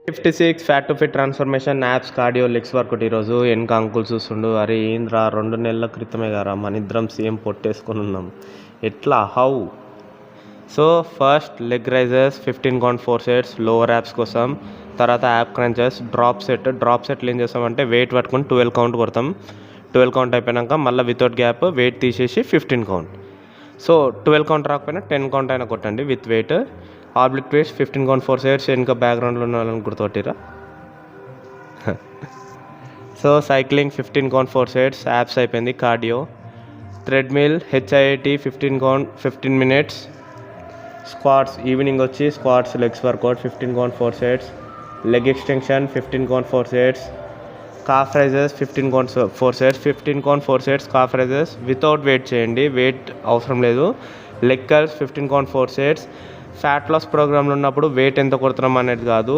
56 fat to fit transformation apps cardio legs workout. ఈరోజు వెనక uncle చూస్తుండు, అరే ఏంద్రా 2 నెలల క్రితమే గారా మన ఇద్దరం సేమ్ పొట్టేసుకొని ఉన్నాం, ఎట్లా how? So first leg Risers 15 count 4 sets lower apps కోసం. తర్వాత యాప్ క్రంచెస్, డ్రాప్ సెట్లు ఏం చేస్తామంటే వెయిట్ పట్టుకొని 12 కౌంట్ కొడతాం. 12 కౌంట్ అయిపోయాక మళ్ళీ వితౌట్ గ్యాప్ వెయిట్ తీసేసి 15 కౌంట్. సో 12 కౌంట్ రాకపోయినా 10 కౌంట్ అయినా కొట్టండి with weight. Oblique twist 15 count 4 sets. ఇంకా బ్యాక్గ్రౌండ్లో ఉన్న వాళ్ళని గుర్తుపట్టిరా. So cycling 15 count 4 sets abs అయిపోయింది. Cardio treadmill HIIT 15 count 15 minutes. Squats evening వచ్చి squats legs workout 15 count 4 sets. Leg extension 15 count 4 sets. Calf raises 15 count 4 sets. 15 count 4 sets calf raises without weight చేయండి, weight అవసరం లేదు. Leg curls 15 count 4 sets. Fat loss ప్రోగ్రామ్లో ఉన్నప్పుడు wait ఎంత కొడుతున్నాం అనేది కాదు,